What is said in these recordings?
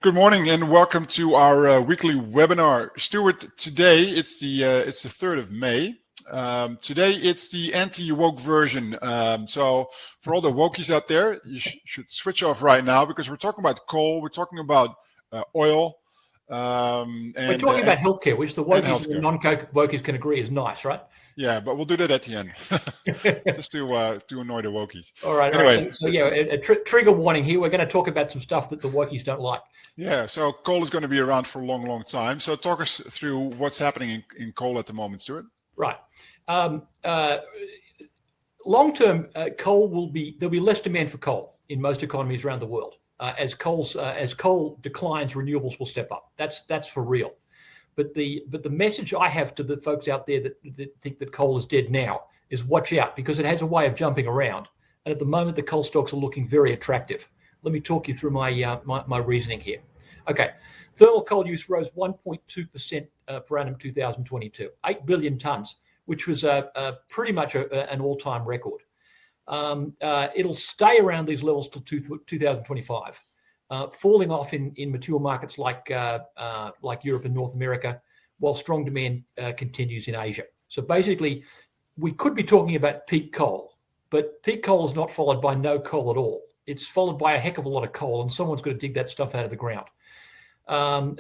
Good morning and welcome to our weekly webinar. Stuart, today it's the 3rd of May. Today it's the anti-woke version. So for all the wokies out there, you should switch off right now because we're talking about coal, we're talking about oil. And we're talking about healthcare, which the wokies and the non-wokies can agree is nice, right? Yeah, but we'll do that at the end, just to annoy the wokies. All right. Anyway, all right. So yeah, a trigger warning here. We're going to talk about some stuff that the wokies don't like. Yeah, so coal is going to be around for a long, long time. So talk us through what's happening in coal at the moment, Stuart. Right. Long-term, there'll be less demand for coal in most economies around the world. As coal declines, renewables will step up. That's for real. But the message I have to the folks out there that think that coal is dead now is watch out, because it has a way of jumping around. And at the moment, the coal stocks are looking very attractive. Let me talk you through my reasoning here. Okay, thermal coal use rose 1.2% per annum 2022, 8 billion tonnes, which was pretty much an all-time record. It'll stay around these levels till 2025. Falling off in mature markets like Europe and North America, while strong demand continues in Asia. So basically, we could be talking about peak coal, but peak coal is not followed by no coal at all. It's followed by a heck of a lot of coal, and someone's got to dig that stuff out of the ground. Well,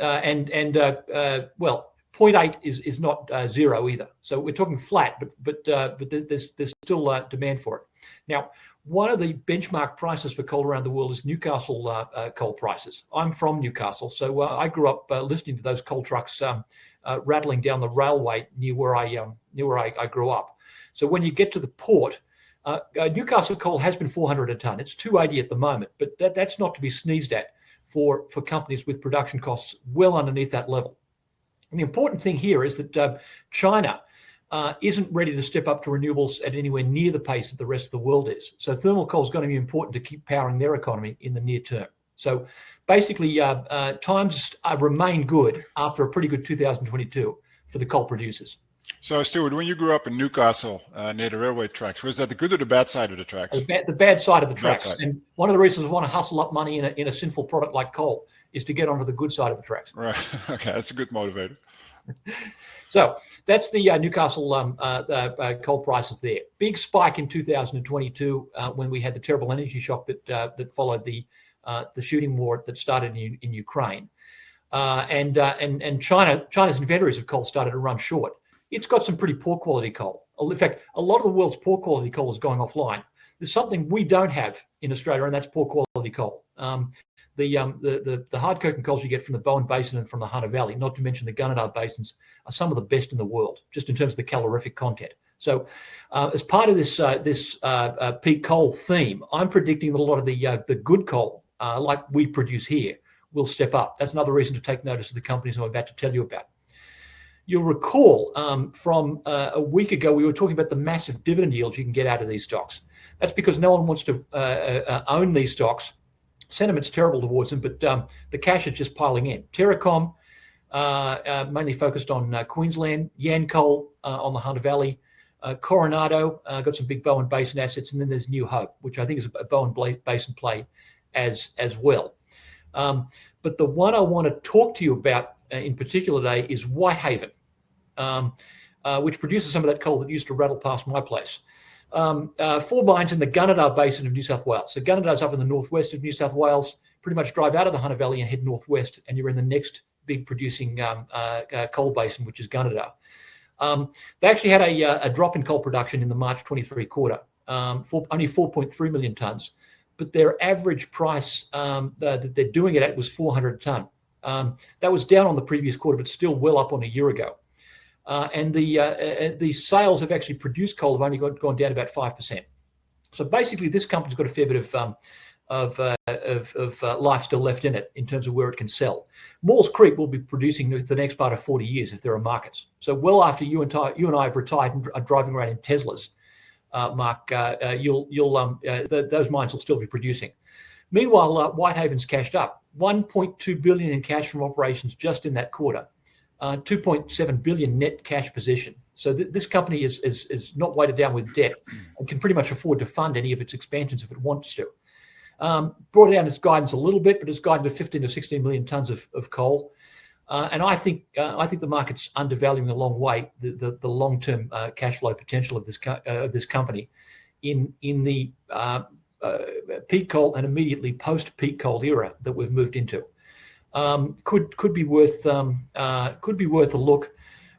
0.8 is not zero either. So we're talking flat, but there's still demand for it. Now, one of the benchmark prices for coal around the world is Newcastle coal prices. I'm from Newcastle, so I grew up listening to those coal trucks rattling down the railway near where I grew up. So when you get to the port, Newcastle coal has been 400 a tonne. It's 280 at the moment, but that's not to be sneezed at for companies with production costs well underneath that level. And the important thing here is that China isn't ready to step up to renewables at anywhere near the pace that the rest of the world is. So thermal coal is going to be important to keep powering their economy in the near term. So basically, times remain good after a pretty good 2022 for the coal producers. So Stuart, when you grew up in Newcastle near the railway tracks, was that the good or the bad side of the tracks? The bad side of the tracks. And one of the reasons I want to hustle up money in a sinful product like coal is to get onto the good side of the tracks. Right. Okay, that's a good motivator. So that's the Newcastle coal prices there. Big spike in 2022 when we had the terrible energy shock that followed the shooting war that started in Ukraine, and China's inventories of coal started to run short. It's got some pretty poor quality coal. In fact, a lot of the world's poor quality coal is going offline. There's something we don't have in Australia, and that's poor quality coal. The hard coking coals you get from the Bowen Basin and from the Hunter Valley, not to mention the Gunnedah basins, are some of the best in the world, just in terms of the calorific content. So, as part of this peak coal theme, I'm predicting that a lot of the good coal, like we produce here, will step up. That's another reason to take notice of the companies I'm about to tell you about. You'll recall from a week ago, we were talking about the massive dividend yields you can get out of these stocks. That's because no one wants to own these stocks. Sentiment's terrible towards them, but the cash is just piling in. Terracom, mainly focused on Queensland, Yancoal on the Hunter Valley, Coronado, got some big Bowen Basin assets, and then there's New Hope, which I think is a Bowen Basin play as well. But the one I want to talk to you about in particular today is Whitehaven, which produces some of that coal that used to rattle past my place. 4 mines in the Gunnedah Basin of New South Wales. So Gunnedah's up in the northwest of New South Wales. Pretty much drive out of the Hunter Valley and head northwest, and you're in the next big producing coal basin, which is Gunnedah. They actually had a drop in coal production in the March 23 quarter, only 4.3 million tonnes. But their average price that they're doing it at was 400 a tonne. That was down on the previous quarter, but still well up on a year ago. And the sales have actually produced coal have only gone down about 5%. So basically, this company's got a fair bit of life still left in it in terms of where it can sell. Maules Creek will be producing for the next part of 40 years if there are markets. So well after you and I have retired and are driving around in Teslas, Mark, those mines will still be producing. Meanwhile, Whitehaven's cashed up $1.2 billion in cash from operations just in that quarter. 2.7 billion net cash position. So this company is not weighted down with debt and can pretty much afford to fund any of its expansions if it wants to. brought down its guidance a little bit, but it's guided to 15 to 16 million tons of coal. And I think the market's undervaluing a long way the long-term cash flow potential of this company in the peak coal and immediately post-peak coal era that we've moved into. Could be worth a look.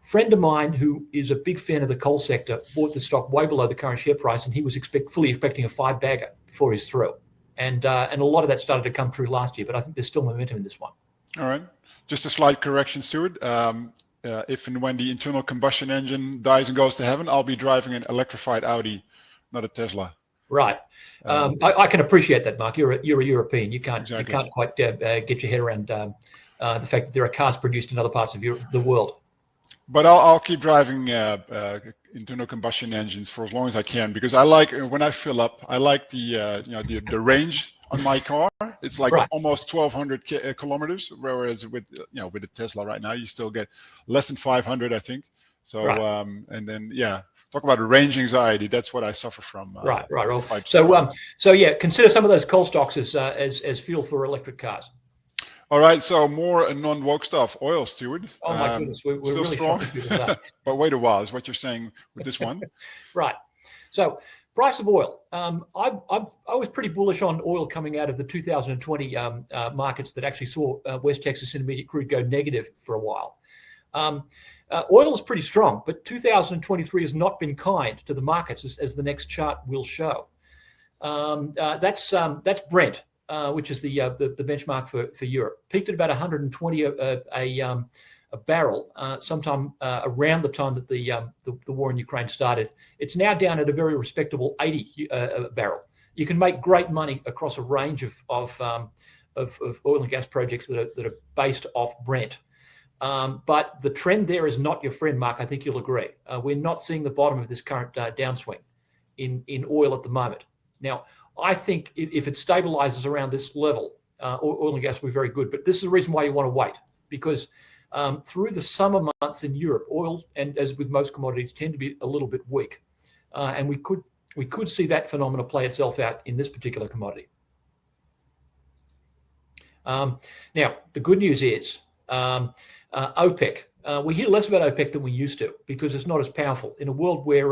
Friend of mine who is a big fan of the coal sector bought the stock way below the current share price, and he was fully expecting a 5-bagger before he's through. And a lot of that started to come through last year, but I think there's still momentum in this one. All right. Just a slight correction, Stuart. If and when the internal combustion engine dies and goes to heaven, I'll be driving an electrified Audi, not a Tesla. Right. I can appreciate that, Mark. You're a European. You can't quite get your head around the fact that there are cars produced in other parts of the world. But I'll keep driving internal combustion engines for as long as I can, because I like, when I fill up, I like the range on my car. It's like almost 1,200 kilometers, whereas with the Tesla right now you still get less than 500, I think. So and then talk about range anxiety. That's what I suffer from. Right. So consider some of those coal stocks as fuel for electric cars. All right, so more non-woke stuff. Oil, Stuart. Oh my goodness, we're still really strong. But wait a while, is what you're saying with this one. Right. So price of oil. I was pretty bullish on oil coming out of the 2020 markets that actually saw West Texas Intermediate crude go negative for a while. Oil is pretty strong, but 2023 has not been kind to the markets, as the next chart will show. That's Brent. Which is the benchmark for Europe, peaked at about 120 a barrel sometime around the time that the war in Ukraine started. It's now down at a very respectable 80 a barrel. You can make great money across a range of oil and gas projects that are based off Brent. But the trend there is not your friend, Mark. I think you'll agree. We're not seeing the bottom of this current downswing in oil at the moment. Now, I think if it stabilizes around this level, oil and gas will be very good. But this is the reason why you want to wait, because through the summer months in Europe, oil, and as with most commodities, tend to be a little bit weak. And we could see that phenomena play itself out in this particular commodity. Now, the good news is OPEC. We hear less about OPEC than we used to because it's not as powerful. In a world where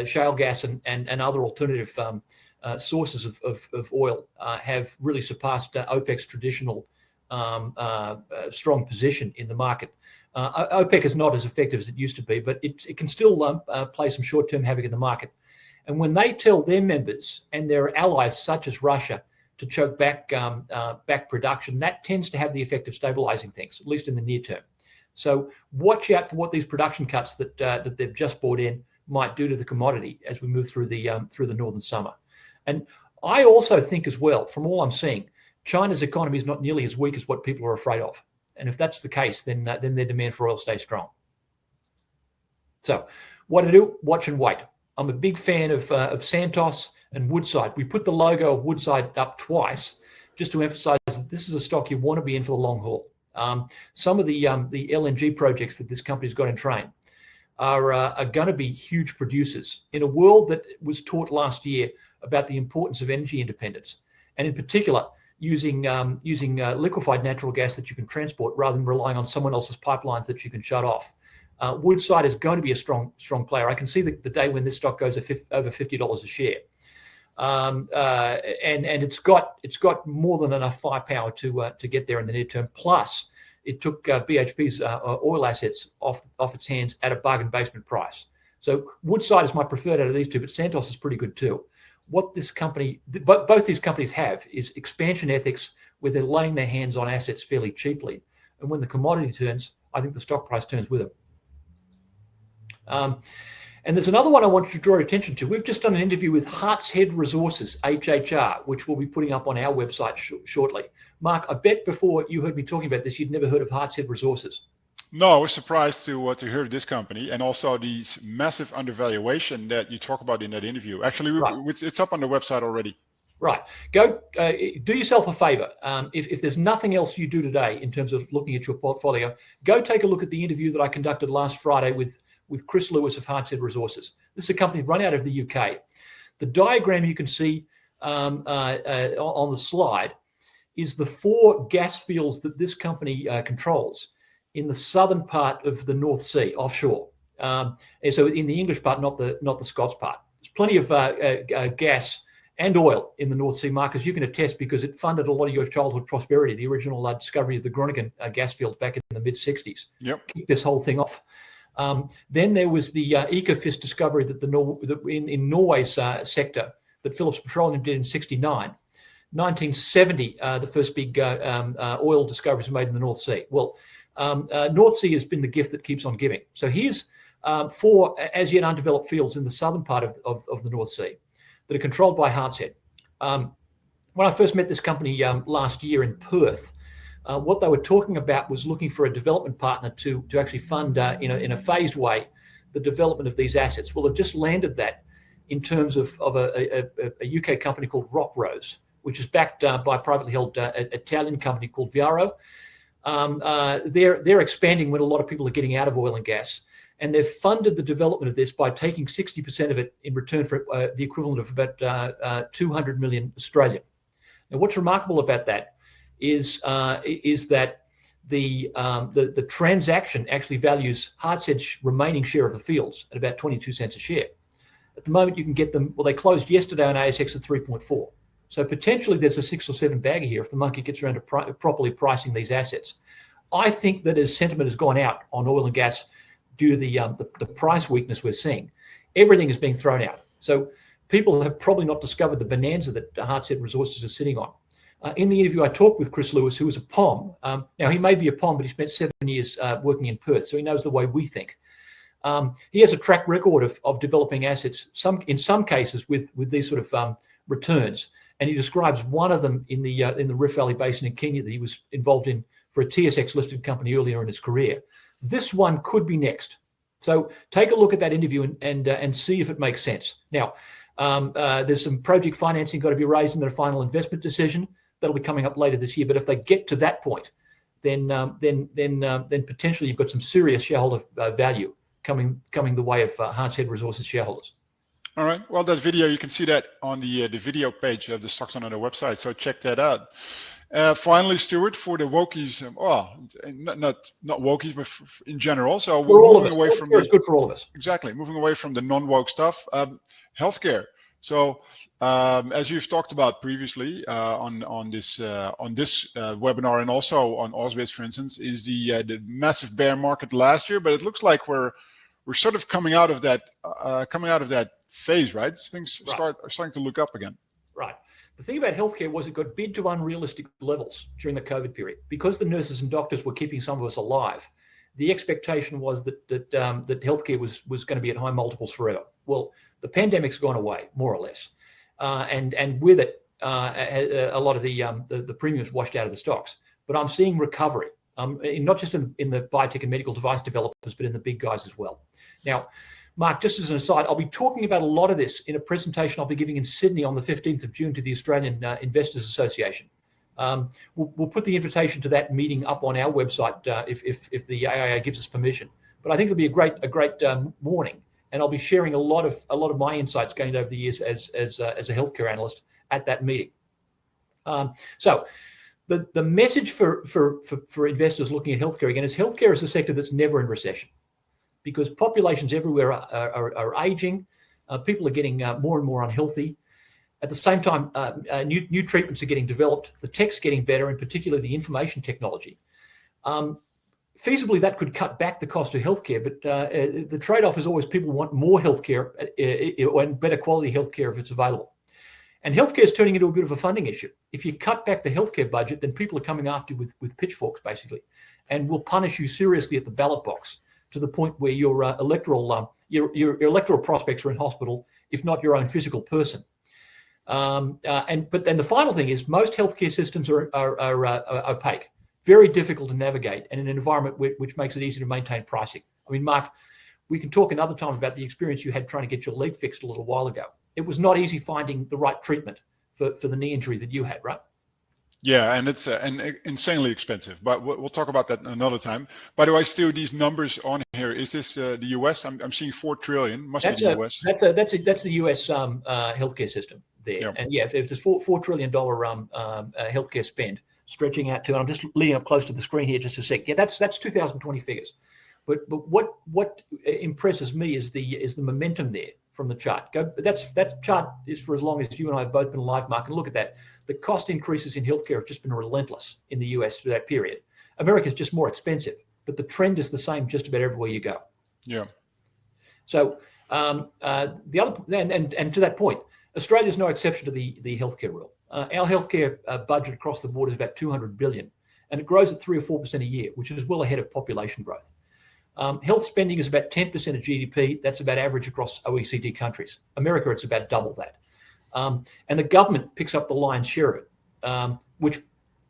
shale gas and other alternative sources of oil have really surpassed OPEC's traditional strong position in the market. OPEC is not as effective as it used to be, but it can still play some short-term havoc in the market. And when they tell their members and their allies, such as Russia, to choke back production, that tends to have the effect of stabilizing things, at least in the near term. So watch out for what these production cuts that they've just brought in might do to the commodity as we move through the northern summer. And I also think as well, from all I'm seeing, China's economy is not nearly as weak as what people are afraid of. And if that's the case, then their demand for oil stays strong. So what to do? Watch and wait. I'm a big fan of Santos and Woodside. We put the logo of Woodside up twice just to emphasize that this is a stock you want to be in for the long haul. Some of the LNG projects that this company's got in train are going to be huge producers in a world that was taught last year about the importance of energy independence, and in particular using liquefied natural gas that you can transport rather than relying on someone else's pipelines that you can shut off. Woodside is going to be a strong player. I can see the day when this stock goes over $50 a share. And it's got more than enough firepower to get there in the near term. Plus, it took BHP's oil assets off its hands at a bargain basement price. So Woodside is my preferred out of these two, but Santos is pretty good too. What both these companies have is expansion ethics, where they're laying their hands on assets fairly cheaply, and when the commodity turns, I think the stock price turns with them. And there's another one I wanted to draw your attention to. We've just done an interview with Hartshead Resources, HHR, which we'll be putting up on our website shortly. Mark, I bet before you heard me talking about this, you'd never heard of Hartshead Resources. No, I was surprised to hear this company, and also the massive undervaluation that you talk about in that interview. Actually, it's up on the website already. Right. Go do yourself a favor. If there's nothing else you do today in terms of looking at your portfolio, go take a look at the interview that I conducted last Friday with Chris Lewis of Hartshead Resources. This is a company run out of the UK. The diagram you can see on the slide is the 4 gas fields that this company controls in the southern part of the North Sea, offshore. And so in the English part, not the Scots part. There's plenty of gas and oil in the North Sea, Marcus. You can attest because it funded a lot of your childhood prosperity, the original discovery of the Groningen gas fields back in the mid-60s. Yep. Kicked this whole thing off. Then there was the Ekofisk discovery that in Norway's sector that Phillips Petroleum did in 1969. 1970, the first big oil discoveries made in the North Sea. Well, North Sea has been the gift that keeps on giving. So here's 4 as yet undeveloped fields in the southern part of the North Sea that are controlled by Hartshead. When I first met this company last year in Perth, what they were talking about was looking for a development partner to actually fund in a phased way the development of these assets. Well, they've just landed that in terms of a UK company called Rockrose, which is backed by a privately held Italian company called Viaro. They're expanding when a lot of people are getting out of oil and gas. And they've funded the development of this by taking 60% of it in return for the equivalent of about 200 million Australian. Now, what's remarkable about that is that the transaction actually values Hartshead's remaining share of the fields at about 22 cents a share. At the moment, you can get them. Well, they closed yesterday on ASX at 3.4. So potentially there's a 6 or 7 bagger here if the monkey gets around to properly pricing these assets. I think that as sentiment has gone out on oil and gas due to the price weakness we're seeing, everything is being thrown out. So people have probably not discovered the bonanza that Hartshead Resources is sitting on. In the interview, I talked with Chris Lewis, who was a POM. Now, he may be a POM, but he spent 7 years working in Perth, so he knows the way we think. He has a track record of developing assets, in some cases with these sort of returns. And he describes one of them in the Rift Valley Basin in Kenya that he was involved in for a TSX-listed company earlier in his career. This one could be next. So take a look at that interview and see if it makes sense. Now, there's some project financing got to be raised in their final investment decision. That'll be coming up later this year. But if they get to that point, then potentially you've got some serious shareholder value coming the way of Hartshead Resources shareholders. All right. Well, that video, you can see that on the video page of the Stocks on Other website. So check that out. Finally, Stuart, for the wokies, not wokies, but in general. So we're moving away from it's good for all of us. Exactly, moving away from the non-woke stuff. Healthcare. So as you've talked about previously on this webinar and also on Ausbiz, for instance, is the massive bear market last year. But it looks like we're sort of coming out of that phase, right? Things are starting to look up again. Right. The thing about healthcare was it got bid to unrealistic levels during the COVID period. Because the nurses and doctors were keeping some of us alive, the expectation was that healthcare was going to be at high multiples forever. Well, the pandemic's gone away, more or less. And with it, a lot of the premiums washed out of the stocks. But I'm seeing recovery, not just in the biotech and medical device developers, but in the big guys as well. Now, Mark, just as an aside, I'll be talking about a lot of this in a presentation I'll be giving in Sydney on the 15th of June to the Australian Investors Association. We'll put the invitation to that meeting up on our website if the AIA gives us permission. But I think it'll be a great morning, and I'll be sharing a lot of my insights gained over the years as a healthcare analyst at that meeting. So the message for investors looking at healthcare again is healthcare is a sector that's never in recession, because populations everywhere are aging, people are getting more and more unhealthy. At the same time, new treatments are getting developed, the tech's getting better, in particular the information technology. Feasibly, that could cut back the cost of healthcare, but the trade-off is always people want more healthcare and better quality healthcare if it's available. And healthcare is turning into a bit of a funding issue. If you cut back the healthcare budget, then people are coming after you with pitchforks, basically, and will punish you seriously at the ballot box, to the point where your electoral prospects are in hospital, if not your own physical person. And the final thing is most healthcare systems are opaque, very difficult to navigate, and in an environment which makes it easy to maintain pricing. I mean, Mark, we can talk another time about the experience you had trying to get your leg fixed a little while ago. It was not easy finding the right treatment for the knee injury that you had, right? Yeah, and it's insanely expensive, but we'll talk about that another time. By the way, Stu, these numbers on here, is this the US? I'm seeing 4 trillion. Must be the US. That's the US healthcare system. there. Yeah. And if there's $4 trillion healthcare spend stretching out to, and I'm just leading up close to the screen here just a sec. Yeah, that's 2020 figures. But what impresses me is the momentum there from the chart. That chart is for as long as you and I have both been alive, Mark. And look at that. The cost increases in healthcare have just been relentless in the US for that period. America's just more expensive, but the trend is the same just about everywhere you go. Yeah. So the other, and to that point, Australia's no exception to the healthcare rule. Our healthcare budget across the board is about $200 billion, and it grows at 3 or 4% a year, which is well ahead of population growth. Health spending is about 10% of GDP. That's about average across OECD countries. America, it's about double that. And the government picks up the lion's share of it, which,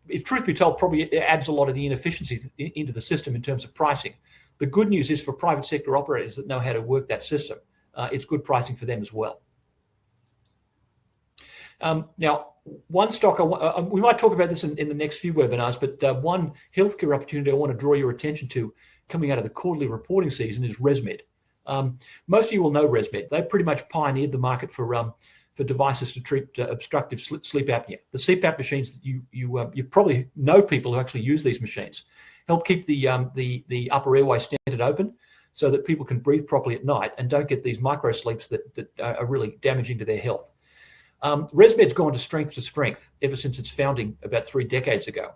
if truth be told, probably adds a lot of the inefficiencies into the system in terms of pricing. The good news is for private sector operators that know how to work that system, it's good pricing for them as well. Now, one stock, we might talk about this in the next few webinars, but one healthcare opportunity I want to draw your attention to coming out of the quarterly reporting season is ResMed. Most of you will know ResMed. They pretty much pioneered the market for devices to treat obstructive sleep apnea. The CPAP machines that you probably know people who actually use these machines help keep the upper airway standard open so that people can breathe properly at night and don't get these micro sleeps that are really damaging to their health. ResMed's gone to strength ever since its founding about 3 decades ago.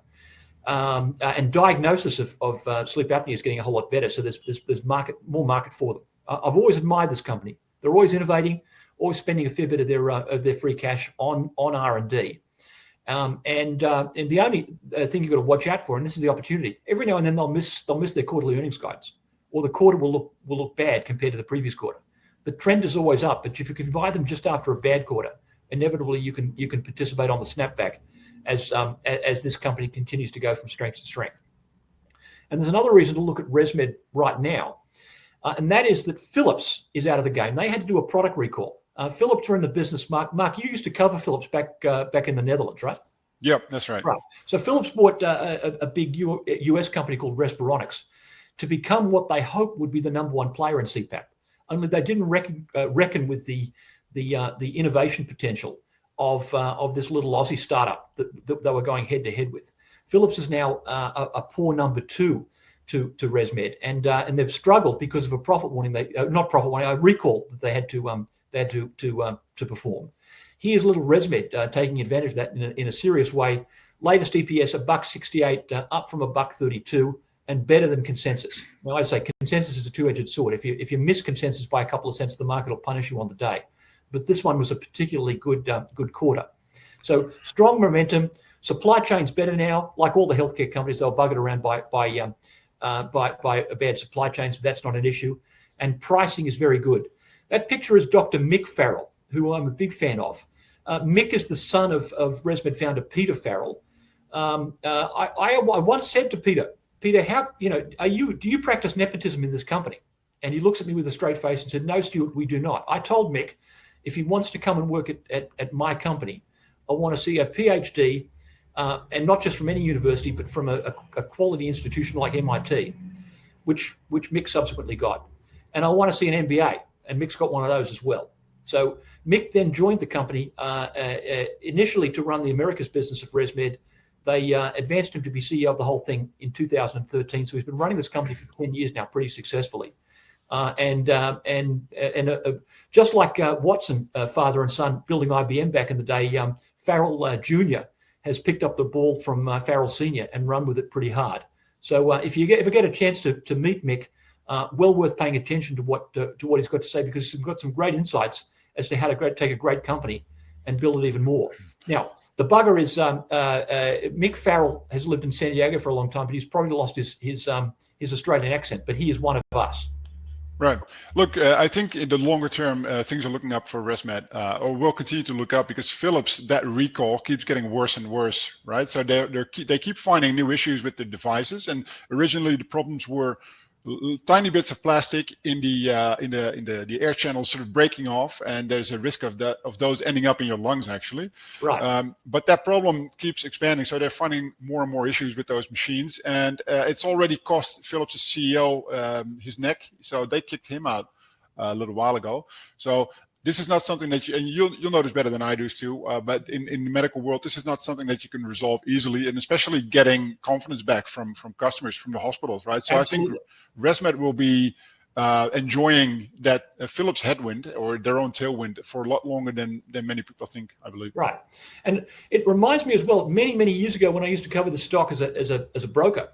And diagnosis of sleep apnea is getting a whole lot better. So there's more market for them. I've always admired this company. They're always innovating, always spending a fair bit of their free cash on R&D. And the only thing you've got to watch out for, and this is the opportunity, every now and then they'll miss their quarterly earnings guidance, or the quarter will look bad compared to the previous quarter. The trend is always up, but if you can buy them just after a bad quarter, inevitably you can participate on the snapback as this company continues to go from strength to strength. And there's another reason to look at ResMed right now, and that is that Philips is out of the game. They had to do a product recall. Philips are in the business. Mark, you used to cover Philips back in the Netherlands, right? Yep, that's right. Right. So Philips bought a big US company called Respironics to become what they hoped would be the number one player in CPAP. Only they didn't reckon with the innovation potential of this little Aussie startup that they were going head to head with. Philips is now a poor number 2 to ResMed, and they've struggled because of a a recall that they had to perform. Here's little ResMed taking advantage of that in a serious way. Latest EPS $1.68, up from $1.32, and better than consensus. Now, I say consensus is a two-edged sword. If you miss consensus by a couple of cents, the market will punish you on the day. But this one was a particularly good quarter. So strong momentum. Supply chain's better now. Like all the healthcare companies, they'll buggered around by bad supply chains. But that's not an issue. And pricing is very good. That picture is Dr. Mick Farrell, who I'm a big fan of. Mick is the son of ResMed founder Peter Farrell. I once said to Peter, how do you practice nepotism in this company? And he looks at me with a straight face and said, "No, Stuart, we do not." I told Mick, if he wants to come and work at my company, I want to see a PhD, and not just from any university, but from a quality institution like MIT, which Mick subsequently got. And I want to see an MBA, and Mick's got one of those as well. So Mick then joined the company initially to run the Americas business of ResMed. They advanced him to be CEO of the whole thing in 2013. So he's been running this company for 10 years now, pretty successfully. And just like Watson, father and son, building IBM back in the day, Farrell Jr. has picked up the ball from Farrell Sr. and run with it pretty hard. So if you get a chance to meet Mick, well worth paying attention to what he's got to say, because he's got some great insights as to how to take a great company and build it even more. Now, the bugger is Mick Farrell has lived in San Diego for a long time, but he's probably lost his Australian accent, but he is one of us. Right. Look, I think in the longer term, things are looking up for ResMed, or will continue to look up, because Philips, that recall keeps getting worse and worse, right? So they keep finding new issues with the devices, and originally the problems were tiny bits of plastic in the air channels sort of breaking off, and there's a risk of those ending up in your lungs actually. Right. But that problem keeps expanding, so they're finding more and more issues with those machines, and it's already cost Philips' CEO his neck, so they kicked him out a little while ago. So this is not something that and you'll know this better than I do, Stu, but in the medical world, this is not something that you can resolve easily, and especially getting confidence back from customers, from the hospitals, right? So Absolutely. I think ResMed will be enjoying that Philips headwind or their own tailwind for a lot longer than many people think, I believe. Right. And it reminds me as well, many years ago when I used to cover the stock as a broker,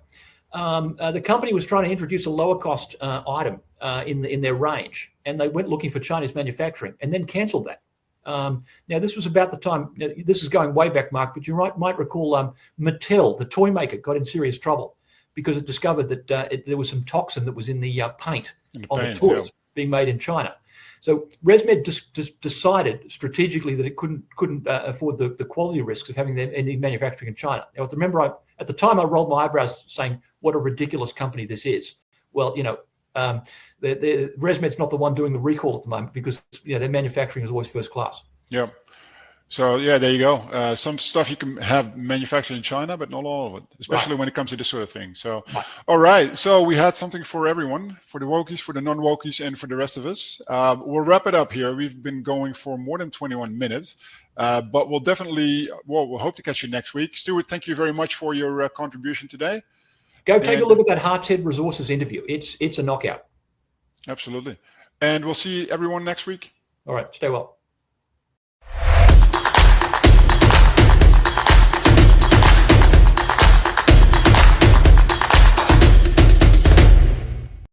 the company was trying to introduce a lower cost item in their range, and they went looking for Chinese manufacturing and then canceled that. Now, this was about the time, this is going way back, Mark, but you might recall Mattel, the toy maker, got in serious trouble because it discovered that there was some toxin that was in the paint on the toys being made in China. So ResMed just decided strategically that it couldn't afford the quality risks of having any manufacturing in China. Now, remember, at the time I rolled my eyebrows saying, what a ridiculous company this is. Well, ResMed's not the one doing the recall at the moment because their manufacturing is always first class. Yeah. So yeah, there you go. Some stuff you can have manufactured in China, but not all of it, especially when it comes to this sort of thing. So, all right. So we had something for everyone, for the wokies, for the non-wokies, and for the rest of us. We'll wrap it up here. We've been going for more than 21 minutes, but we'll definitely, we'll hope to catch you next week. Stuart, thank you very much for your contribution today. Go take a look at that Hartshead Resources interview. It's a knockout. Absolutely. And we'll see everyone next week. All right. Stay well.